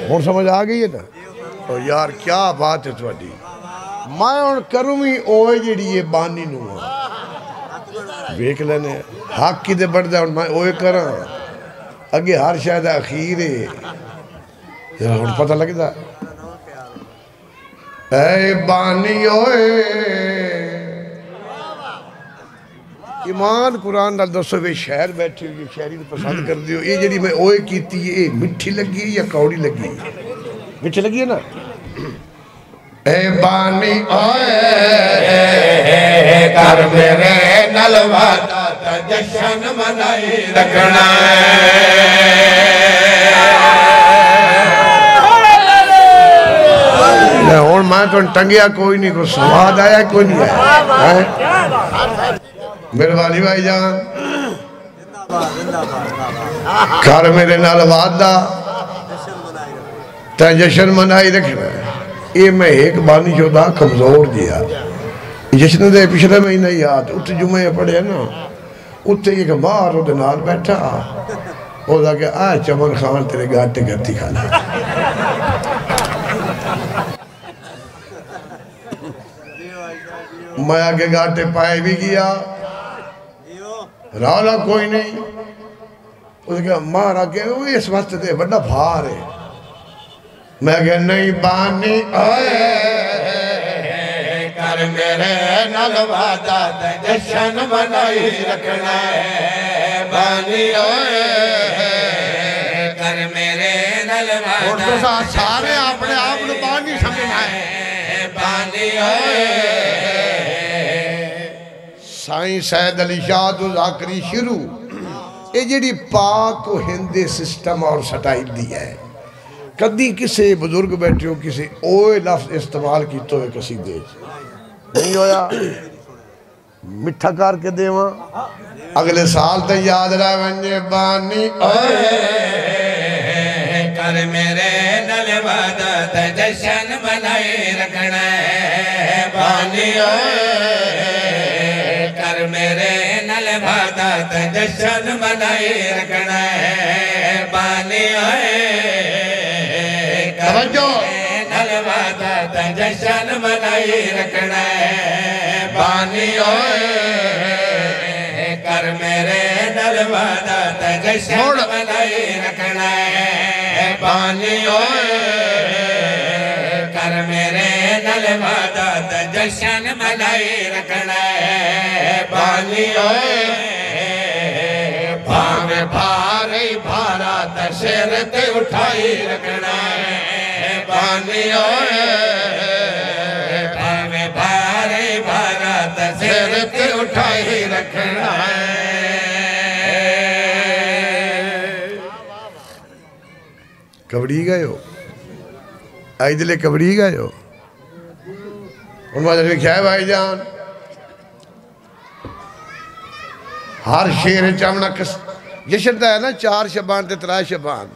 हुण समझ आ गई है ना? तो यार क्या बात है थोड़ी। मैं हुण करूँ भी ओए जिहड़ी ये बानी नूं वेख लेने हक कि बढ़दा हुण मैं ओए करा अगे हर शायद अखीर है हुण पता लगदा ऐ बानी ओए ईमान कुरान नाल दसो वे शहर बैठी हुई शायरी पसंद कर दियो ये जिहड़ी मैं ओए कीती है ये मिठी लगी है या कौड़ी लगी है? मिठी लगी है ना? ए बानी ओए कर मेरे नल वादा ता जशन मनाई रखना है हुण मैं तो टंगिया कोई नहीं, कोई स्वाद आया कोई नहीं आया। मेहरबानी भाई जान कर मेरे नाल वादा ते जशन मनाई रखना। ये मैं एक बानी चौदा कमजोर जिया जश्न दे पिछले महीने याद उत्ते जुमे पढ़िया ना उत्ते एक बाहर ओदे नाल बैठा ओदा के आ चमन खान तेरे गाटे गत्ती खाना मैं आगे गाटे पाए भी गया रौला कोई नहीं उसके मार आगे इस वास्ते ते बड़ा भार है। मैं कह नहीं बानी ओए कर मेरे नल वादा ते जशन मनाई रखना है बानी ओए कर मेरे नल वादा सारे अपने आप को बानी समझना है बानी ओए। साईं सैयद अली शाह तो जाकरी शुरू ये जी पाक हिंदी सिस्टम और स्टाइल दी है। कदी किसी बुजुर्ग बैठे हो किसी ओए लफ्ज इस्तेमाल किया हो कसीदे नहीं होया मिठा करके देवा अगले साल तक याद रह वंजे बानी ओए कर मेरे नल वादा ते जशन मनाई रखना है बानी ओए कर मेरे नल वादा ते जशन मनाई रखना है बानी ओए नल वादा ते जशन मनाई रखना है बानी ओए कर मेरे नल वादा ते जशन मनाई रखना है बानी ओए कर मेरे नल वादा ते जशन मनाई रखना है बानी ओए भावे भारे भारा ते सिर ते उठाई रखना है बानी ओए भावे भारे भारा ते सिर ते उठाई रखना है। कबड़ी गए हो आई दिले कबड़ी गए हो उन्होंने लिखा है भाई जान हर शेर चावना जशन है ना 4 शबान ते 3 शबान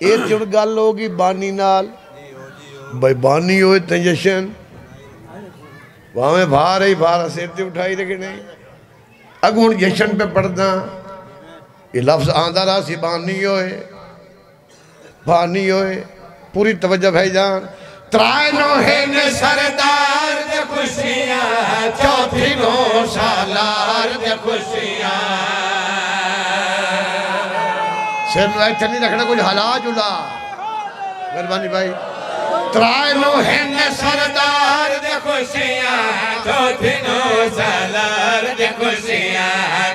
ये जुड़ गल होगी बानी नाल भाई बानी हो ते जशन भावे भार ही भार सिर ते उठाई रखने अग हूँ जशन पे पढ़दा ये लफ्ज आंदा रहा सी बानी होए बानी होए पूरी तवज्जो भाईजान त्राय नो है न सरदार दे खुशियां चौथी नो सालार दे खुशियां सिर इतना नहीं रखना कुछ हालात जुला मेहरबानी भाई त्राय नो है न सरदार दे खुशियां चौथी नो सालार दे खुशियां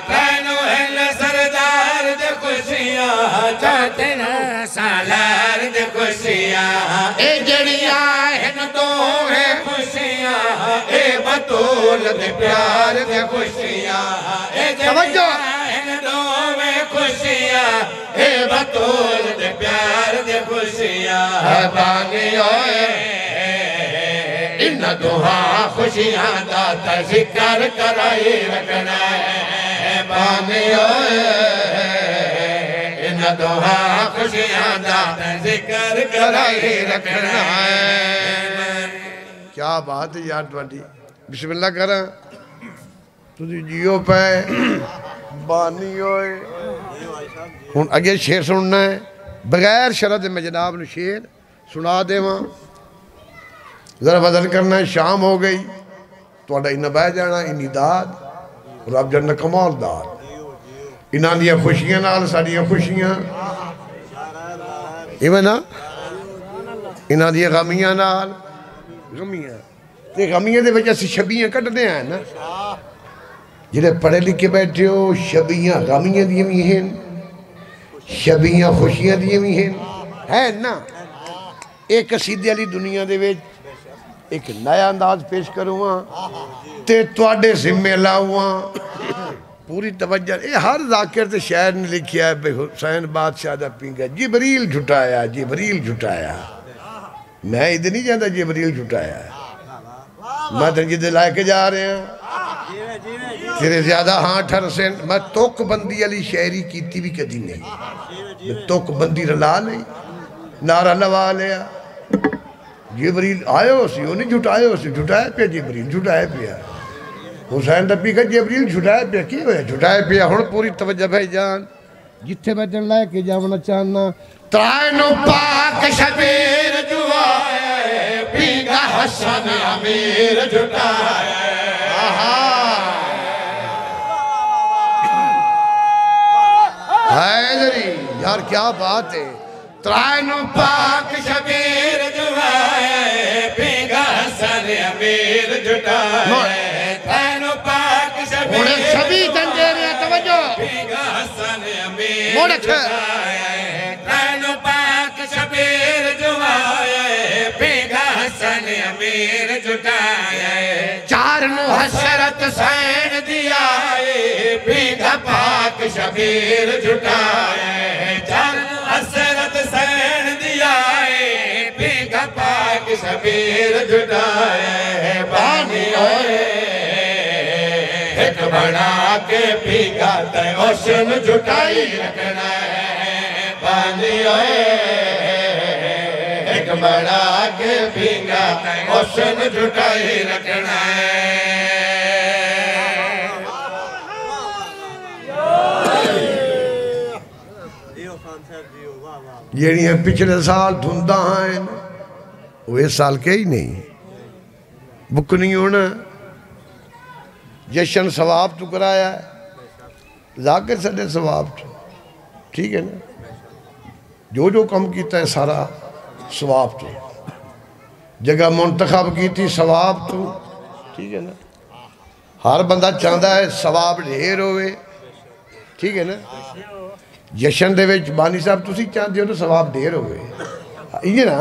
त्राय नो है न सरदार दे खुशियां चौथी नो सालार दे खुशियां ए जड़ियां हैं दो है खुशियां ए बतूल दे प्यार दे खुशियां ए समझो दो है खुशियां ए बतूल दे प्यार दे खुशियां बानी ओए इन दुआ खुशियां दा जिक्र कराई रखना है बानी ओए इन दुआ खुशियां दा जिक्र कराई रखना है। क्या बात है यार थोड़ी बिस्मिल्लाह करा तुझी जियो पे बानी होए हुन अगे शेर सुनना है बगैर शरत मैं जनाब ने शेर सुना देवां जरा वजन करना शाम हो गई थोड़ा इन्ना बह जाना इन्नी दाद रब जन्नत कमाल दाद इन्हां दियां खुशियां नाल साडियां खुशियां इवें ना इन्हां दियां गमियां नाल गमियां ते गमियां दे विच असीं छब्बियां कड्ढदे हैं ना जिहड़े पढ़े लिखे बैठे हो छब्बियां गमियां दियां भी हैं छब्बियां खुशियां दियां भी हैं है ना एक कसीदे वाली दुनिया दे विच एक नया अंदाज पेश करूँगा ते तुहाडे जिम्मे लाऊँ पूरी तवज्जो ये हर जाकिर ते शायर ने लिखा है भाई हुसैन बादशाह दा पींगा जिबरील झुटाया मैं इधर नहीं जाता जिबरील झुटाया मैं तो जिधर लाके जा रहे हैं तेरे ज्यादा हाँ ठर से मैं तुक बंदी वाली शायरी की भी कदी नहीं तुक बंदी रला नहीं नारा लवा लिया जिबरील आयो सी उन्हें झुटाया पे जिबरील झुटाया पिया हुसैन दा पीका जिबरील झुटाया पिया की होया झुटाया पिया हुण पूरी तवज्जो भाई जान जिथे मैं जन लाके जावना चाहना त्रायनो पाक शबीर जुआए पीका हसन अमीर झुटाया हैदरी यार क्या बात है त्रायनो पाक शबीर जुआए पीका हसन अमीर झुटाया त्रायनो पाक शबीर सभी जंजेरे तवज्जो पीका हसन अमीर झुटाया त्रायनो पाक शबीर जुआए पीका हसन अमीर झुटाया चार नु हसरत सैन दिया पीका पाक शबीर झुटाया चार नु हसरत सैन दिया पीका पाक शबीर झुटाया बानी एक बना के पीका ते ओशन झुटाई रखना है बानी एक बना के पीका ते ओशन झुटाई रखना है ਜਿਹੜੀਆਂ पिछले साल धुंदा हैं वो इस साल के ही नहीं बुक नहीं होना जशन सवाब तू कराया जाकर सदे सवाब तू ठीक है ना जो कम किया है सारा सवाब तू जगह मुंतखब की थी सवाब तू ठीक है ना हर बंदा चाहता है सवाब ढेर होवे ठीक है ना जशन दे विच बानी साहब तुसी चाहते हो तो सवाब ढेर हो गए इये ना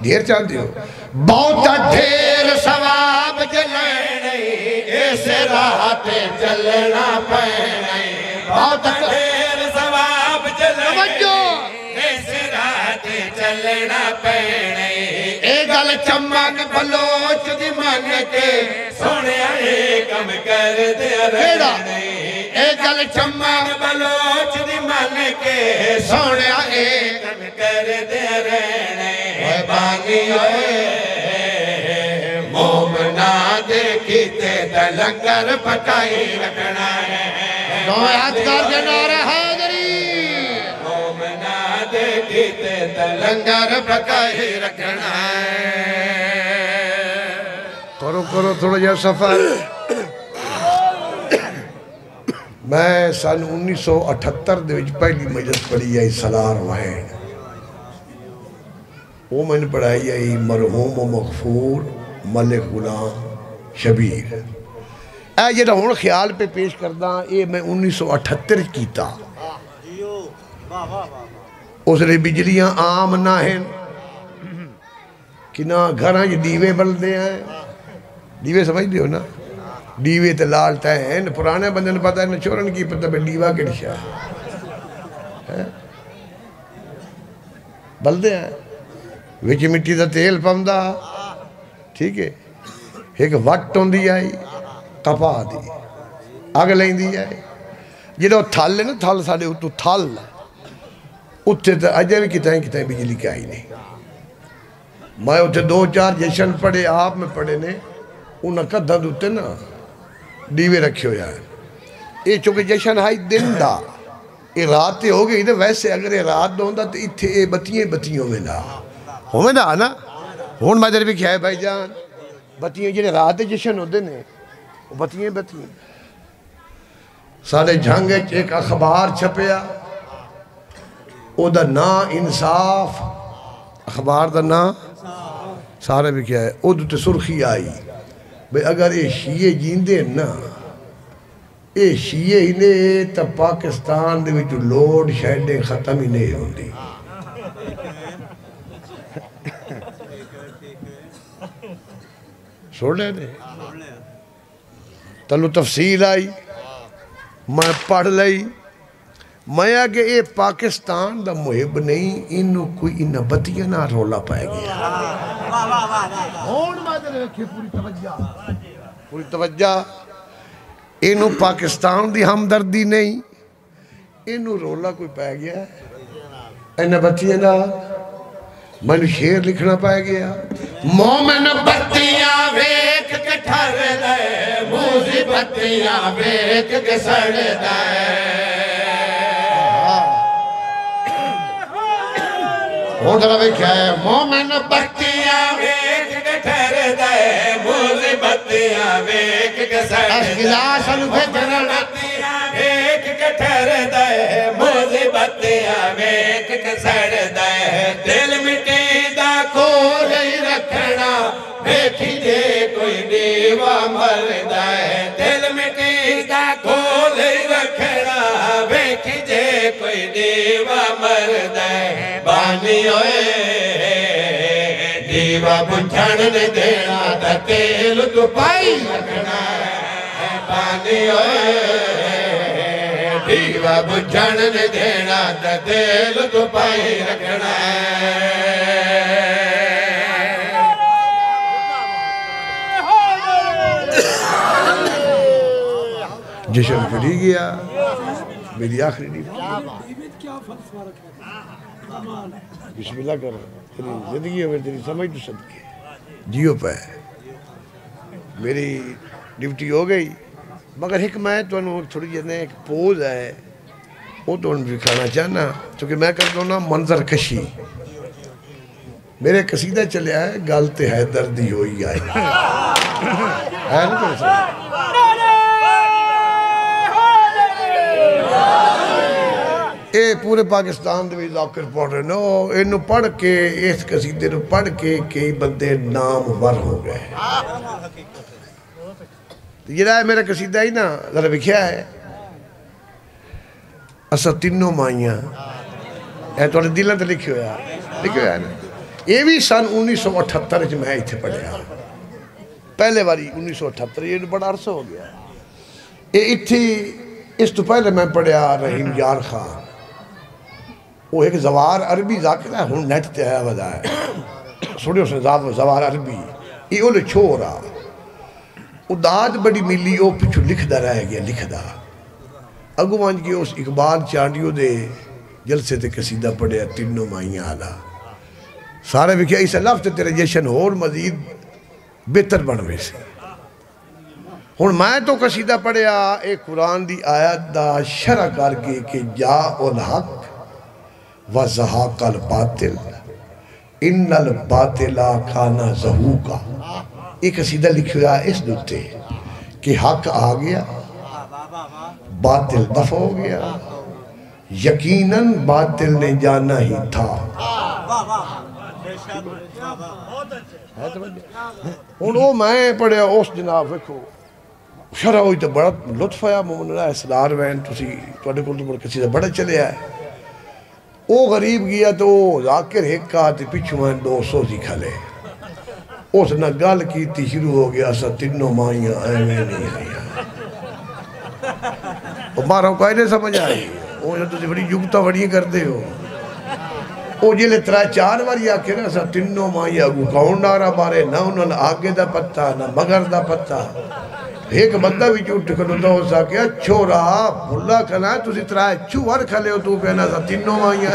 ढेर चाहते हो बहुत ढेर सवाब जलने इस राह पे चलना पैना बहुत ढेर सवाब जलने इस राह पे चलना पैना ए गल चमक बलोच दी मन के सोने कम कर दे रेड़ा ए गल चमक बलोच दी मन के सोने कम कर दे रहने बानी मोमना दे कीते लंगर पकाई रखना है दो हाथ कर के नारा हैदरी मोमना दे कीते लंगर पकाई रखना है करो थोड़ा जा सफर मैं सन 1978 पहली मजलिस पढ़ी आई सलार वहन वो मैंने पढ़ाई आई मरहूम मगफूर मलिक गुलाम शबीर ए जेड़ा हुण ख्याल पे पेश करदा ये मैं 1978 कीता उसले बिजलियां आम ना हैं कि ना घर दीवे बलते हैं दीवे समझते हो ना दीवे तो लालटा है पुराने बंदे पता है चोरन की पता भाई दीवा कि बलते हैं विच मिट्टी का तेल पाँदा ठीक है एक वट होंगी आई कपा दी अग लेंदी है जो थल है ना थल साढ़े उत्तों थल उत्थे तो अजे भी कितें बिजली के आई नहीं मैं उत्थे 2-4 जशन पढ़े आप में पढ़े ने उन्हें कदा उत्ते ना दीवे रखे हो यार ये चूंकि जशन है दिन दा ये रात तो हो गई तो वैसे अगर ये रात का होंदा तो इत्थे ये बत्तियां बत्तियां होवे ना हुण मैं तेरे वेख्या है भाई जान बत्तियां जेह्ड़े रात के जश्न होंदे ने वो बत्तियां बत्तियां साढ़े जंग एक अखबार छपया ओदा नां इंसाफ अखबार का नां सारे वेख्या है उद ते सुर्खी आई भाई अगर ये शीए जींदे ना ये शीए ही ने तो पाकिस्तान दे विच लोड शेडें खत्म ही नहीं होंदी सुन ले तैनूं तफसील आई मैं पढ़ लई मैं आगे ये पाकिस्तान दा मुहिब नहीं इनू कोई इन बत्तियां ना रौला पै गया पूरी तवज्जा इनू पाकिस्तान दी हमदर्दी नहीं इनू रौला कोई पै गया इन बत्तियां ना मैनू शेर लिखना पै गया मोमिन बत्तियां वेख के ठरदा मूसी बत्तियां वेख के सड़दा हुण जरा वेख्या है मोमिन बत्तियां वेख के ठहरदा मूसी बत्तियां वेख के सड़दा बत्तियां वेख के ठहरदा मूसी बत्तियां वेख के सड़दा दिल मिट्टी दा खोल ही रखना वेखी जे कोई दीवा मरदा दिल मिट्टी दा खोल ही रखना वेखी जे कोई दीवा मरदा बानी ओए दीवा बुझण ने देना ता तेल तू पाई रखना बानी ओए दीवा बुझण ने देना ता तेल तू पाई रखना जश्न पड़ी गया मेरी आखिरी ड्यूटी बिस्मिल्लाह कर तेरी जिंदगी में तेरी समझ तो सदके जियो पे मेरी ड्यूटी हो गई मगर एक मैं तुहानू थोड़ी जी एक पोज है वो तुहानू दिखाना चाहना क्योंकि मैं करता हूँ ना मंजर कशी मेरे कसीदा चलिया है गल ते है दर्दी होई आए है ना ये पूरे पाकिस्तान के जाकिर पढ़ रहे नो इनू पढ़ के इस कसीदे नू पढ़ के कई बंदे नामवर हो गए जरा मेरा कसीदा ही ना जरा लिखा है असा तीनों माइया थोड़े दिलों से लिखे हुआ ना ये भी सन 1978 मैं इतने पढ़िया पहले बारी 1978 ये बड़ा अरसा हो गया ये इतनी इस तो पहले मैं पढ़िया रहीम यार खान वो एक जवार अरबी जाकिर है हूँ नैट ते है वधा है सुनियो उसने जवार अरबी ये ओले छोरा उदाद बड़ी मिली वो पिछू लिखदा रह गया लिखदा अगू मंज के उस इकबाल चांडियो दे जलसे ते कसीदा पढ़िया तीनों माइया आला सारे विख्या इस लफ्ज तेरे जश्न होर मजीद बेहतर बन गए से हुण मैं तो कसीदा पढ़िया एक कुरान दी आयत दा शरह करके कि जा उल हक व ज़हाक़ल बातिल इन्नल बातिला खाना ज़हूका एक कसीदा लिखा हुआ इस दुते कि हक आ गया बातिल दफ़ा हो गया यकीनन बातिल ने जाना ही था हुण वो मैं पढ़िया उस जनाब वेखो शरह हुई तो बड़ा लुत्फ आया मोमन सरदार वैन तुसी तुहाडे कोल तो कसीदा बड़ा चलिया है वो गरीब गया तो जाकिर एक पिछू मैं 200 सी खले उस न गल की शुरू हो गया असा तीनों माइया एवं नहीं आईया मारा कोई नहीं समझ आई वो जो तुम बड़ी युगता बड़ी करते हो वो जिले 3-4 बारी आखे ना असा तीनों माइया अगू कौन डारा मारे ना उन्होंने आगे का पत्ता ना मगर का पत्ता एक बंदा भी उठ खलोता हो सके छोरा भुला खला तुम 3 चूहर खले हो तू कहना था तीनों माइया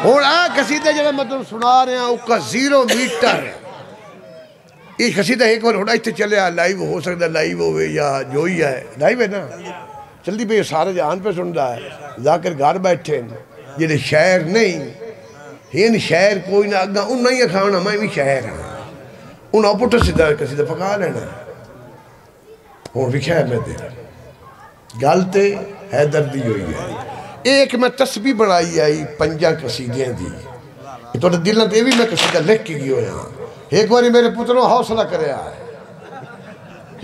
हूँ आ कसीदा जो मतलब सुना रहे हैं उसका 0 मीटर ये कसीदा एक बार होना इतने चलिया लाइव हो सकता लाइव हो या जो ही है लाइव है ना जल्दी पे सारे जहान पे सुनता है जाकर घर बैठे जेडे शहर नहीं इन शहर कोई ना अगा उन्ना ही खाना मैं भी शहर हाँ उन्हें पुट सीधा कसीदा पका लेना हूँ विख्या मैं तेरा गल तो हैदर दी हुई है एक मैं तस्बी बनाई आई 5 कसीदियां दी थोड़े दिल से भी मैं कसीदा लिख के गई होया एक बारी मेरे पुत्रों हौसला करया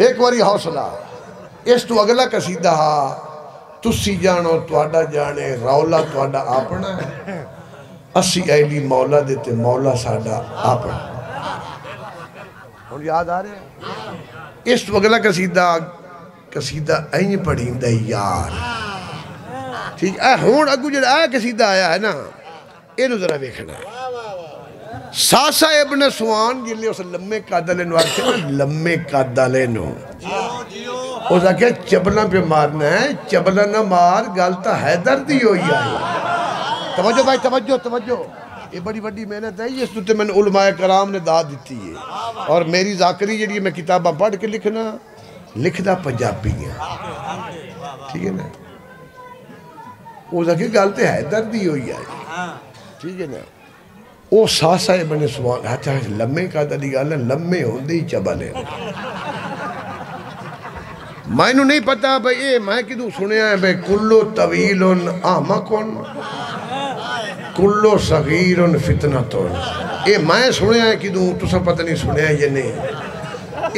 एक बारी हौसला इस तो अगला कसीदा हा तुसी जानो तुहाडा जाने रौला तुहाडा अपना असी ऐली मौला दे ते मौला साडा अपना हुण याद आ रहा इस तो अगला कसीदा कसीदा ऐं पढ़ींदा यार ठीक है हुण अगू जिहड़ा कसीदा आया है ना इहनूं जरा वेखना सासा इब्न सुआन जिले उस लम्मे कद वाले नूं आखे ना लम्मे कद वाले नूं उस आखे चबला पे मारना है चबला ना मार गल तो हैदर दी होई आई तवज्जो भाई तवज्जो तवज्जो ये बड़ी बड़ी मेहनत है इस उत्ते मैंने उलमाए कराम ने दाद दी है और मेरी जाकरी जी मैं किताबा पढ़ के लिखना लिखदा पंजाबी है ठीक है ना उस आखे गल तो हैदर दी होई आई ठीक है ना वो सासा बने सवाल अच्छा लम्मे का दी गल लम्मे होंदे ही चबले मैनू नहीं पता भाई ये मैं किदू सुनिया है भाई कुल्लो तवीलन आमकुन कुल्लो सगीरुन फितनतुन ये मैं सुनिया है किदू तुसा पता नहीं सुनिया ये नहीं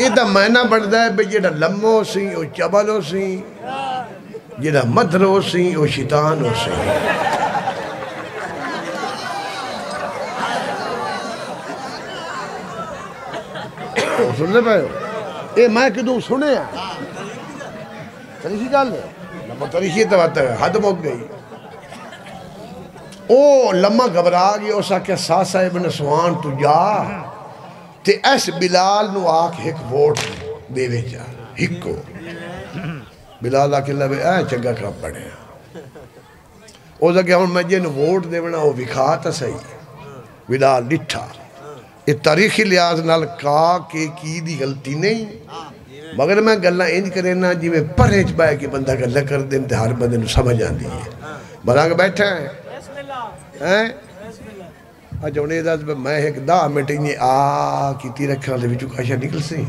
ये दा मैना बनता है भाई जेड़ा लम्मो सी वो चबलो सी जेड़ा मधरो सी वो शैतान हो सी सुनने पे ये मैं किदू सुने तरीकी गल तरीकी तो बात है हद मुक गई ओ लम्मा घबरा गया उस आख्या सासा इब्न सुआन तू जा ते इस बिलाल नू आख एक वोट देवे जा हिको बिलाल आके लवे ऐ चंगा काम बनया उस आख्या हुण मैं जिन वोट देवना वो विखा तो सही बिलाल डिठा ये तारीखी लिहाज नाल का के की दी गलती नहीं मगर मैं गल्लां इंज करे ना जिवें परे च बह के बंदा गल्लां कर दे ते हर बंदे नूं समझ आंदी है बरांग बैठा है हैं अच्छा हुण इहदा मैं एक 10 मिनट इं आ कीती रखां दे विचों काशा निकल सी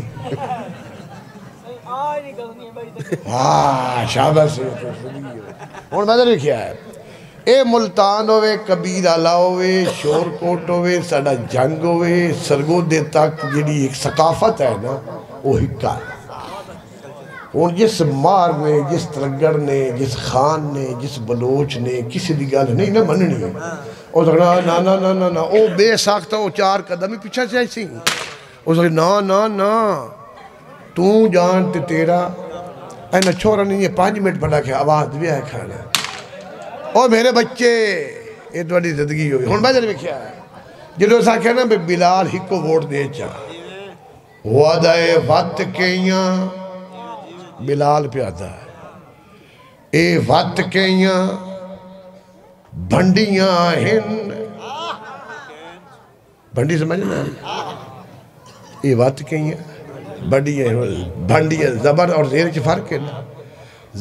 वाह शाबाश हुण मैं लिखिया है ए मुल्तान होवे कबीर आला होवे शोरकोट होवे साडा जंग होवे सरगोदे तक जिहड़ी एक सकाफत है ना वो हिक्का हुण जिस मार ने जिस तरगड़ ने जिस खान ने जिस बलोच ने किसी की गल नहीं ना मननी उस ना ना ना ना ना वो बेसाख्त वो 4 कदम ही पीछे से सी उस ना ना ना तू जान ते तेरा ऐना छोरा नहीं 5 मिनट बड़ा के आवाज़ भी है खाना और मेरे बच्चे ये थोड़ी जिंदगी हुई हुण मैं जब वेख्या जो आख्या ना भी बिलाल हिको वोट दे चा वादाए वत केइयां बिलाल प्यादा ए वत केइयां भंडियां हिन भंडी समझना ये वत केइयां भंडियां भंडियां जबर और जेर च फर्क है ना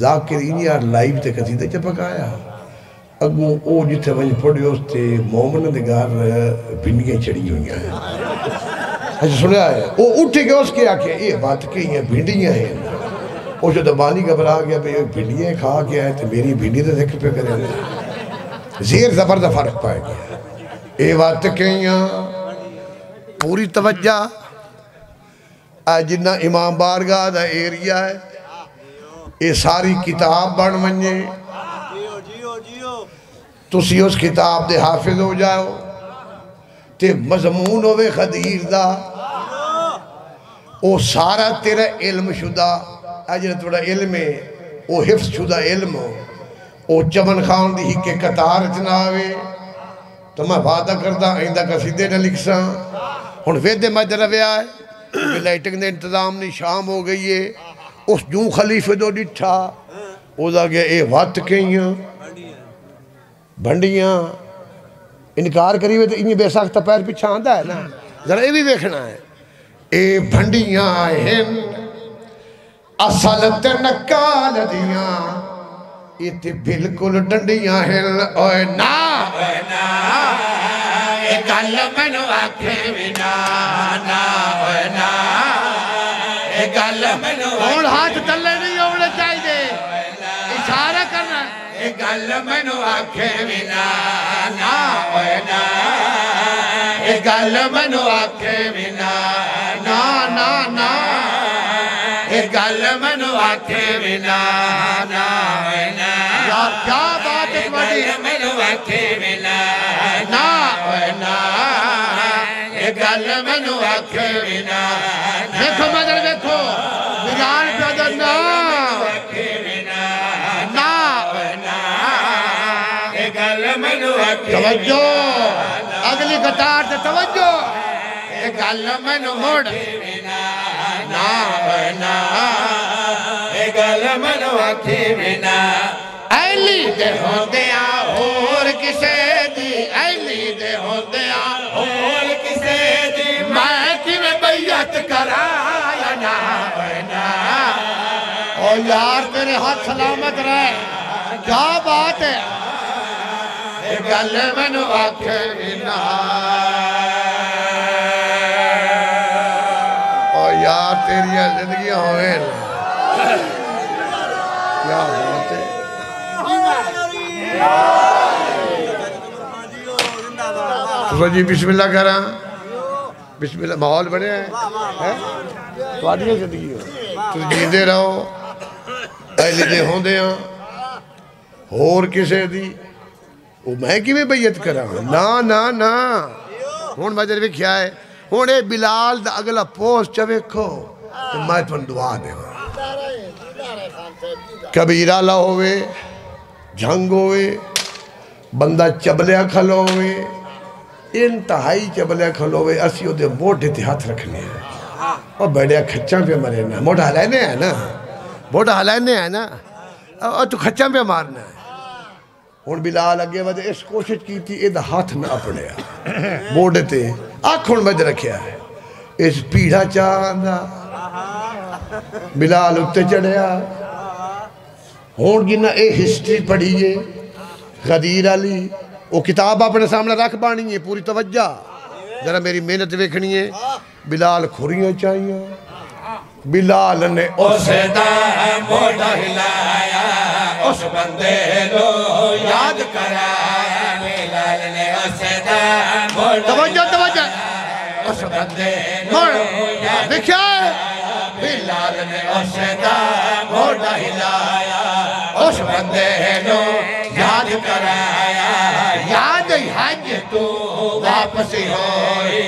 जाकिर इन यार लाइव ते कसीदे च पकाया अगू वो जिथे वही पढ़ियो उसते मोमन दे घर भिंडियां चढ़ी हुई हैं अच्छा सुनिया है वो उठ के उसके आखे ये बात की है भिंडियां हैं वो जो दबानी घबरा गया भाई भिंडियां खा के आए तो मेरी भिंडी तो देख पे करे जेर जबर का फर्क पाए गया ये बात कही पूरी तवज्जा जिन्ना इमाम बारगाह का एरिया है ये सारी किताब बन मने तुसी उस किताब दे हाफिज हो जाओ ते मजमून होवे खदीर दा वो सारा तेरा इल्म शुदा जो थोड़ा इल्म है वो हिफ्ज शुदा इल्म वो चमन खान दी हिके कतार च ना आवे तो मैं वादा करदा आइंदा कसीदे न लिखसा हुण वेदे मज रव्या है लाइटिंग दे इंतजाम नहीं शाम हो गई है उस जूं खलीफे दो डिठा ओदा गया ये वत कईयां भंडियां इनकार करी तो इन बेसाख्त पैर पिछा आंदा है ना जरा ये भी वेखना है ए भंडियां हैं असल ते नकाल दियां इते बिल्कुल डंडियां हैं ओए ना ए गल मैनू आखे भी ना ओए ना ए गल मैनू हुण हाथ थल्ले नहीं होने चाहिए इशारा करना ए गल मैनू आखे भी ना ओए ना ए गल मैनू आखे भी ना ना ए गल मैनू आखे भी ना ओए ना यार क्या बात है तुम्हारी मैनू आखे भी ना ओए ना ए गल मैनू आखे भी ना देखो मदर देखो बिलाल ब्रदर ना आखे भी ना ओए ना ए गल मैनू आखे तवज्जो अगली कतार से तवज्जो ए गल मैनू मोड़ ना ओए ना ए गल मैनू आखे भी ना ऐली दे होंदिया होर किसे दी ऐली दे होंदिया होर किसे दी मैं किवें बैयत कराया ना ओए ना ओ यार तेरे हाथ सलामत रहे क्या बात है ए गल मैनू आखे भी ना ओ यार तेरी जिंदगी होवे क्या बात है तो जी बिस्मिल्लाह करा बिस्मिल्लाह माहौल बने हैं थोड़ी जिंदगी हो तुम जींदे रहो ऐली दे होंदे होर किसे दी वो मैं किवें बैयत करा ना ना ना हुण मजर वेख्या है हुण ए बिलाल दा अगला पोस्ट च वेखो ते मैं तुहानू दुआ देवां कबीरा ला होवे झंग होवे बंदा चबलिया खलोवे इंतहाई चबलिया खलोवे असी ओदे मोढे ते हाथ रखने हैं और बड़े खच्चा पे मरे ना मोटा हलाने है ना मोटा हलाने है ना और तू खच्चा पे मारना है हुण बिलाल अगे वध इस कोशिश की थी एदा हाथ ना अपड़िया मोढे ते अख हुण वध रखिया है इस पीढ़ा चांदा बिलाल उत्ते चढ़िया हुण जिन्ना ए हिस्ट्री पढ़ीए गदीर अली वो किताब अपने सामने रख पानी है पूरी तवज्जा जरा मेरी मेहनत वेखनी है बिलाल खुरियां चाहिए बिलाल ने उसदा मोढ़ा हिलाया उस बंदे लो याद कराया बिलाल ने उसदा तवज्जो तवज्जो उस बंदे लो याद देखिए बिलाल ने उसदा मोढ़ा हिलाया उस बंदे लो याद कराया याद हज तू वापस होई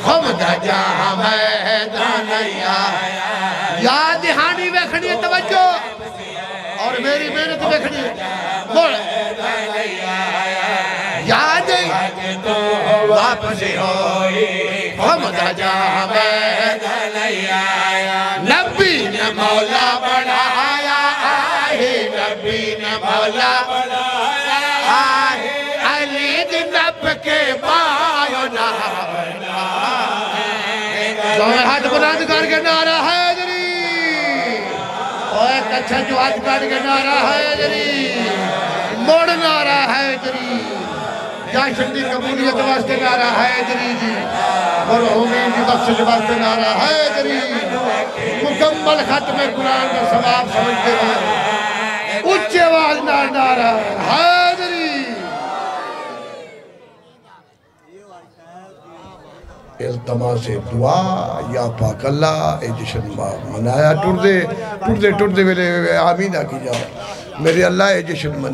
खुदा जहां मैदान आया याद हानी वेखनी है तवज्जो और मेरी मेहनत वेखनी है बोल याद हज तू वापस होई खुदा जहां मैदान आया नबी ने मौला बढ़ाया आहे नबी ने मौला बढ़ाया अली दी नब के बायो ना हाथ बुलंद करके नारा हैदरी ओए कच्छा जो हाथ करके नारा हैदरी मोड़ नारा हैदरी जश्न दी कबूलियत वास्ते नारा हैदरी जी मरहूमी दी बख्शिश वास्ते नारा हैदरी मुकम्मल खत्म कुरान का सवाब समझते हुए उच्च आवाज नारा हैदरी इल्तमा से दुआ या पाक अल्लाह ए जश्न मनाया टुरदे वेले आमीन आखी जाओ मेरे अल्लाह ए जश्न मना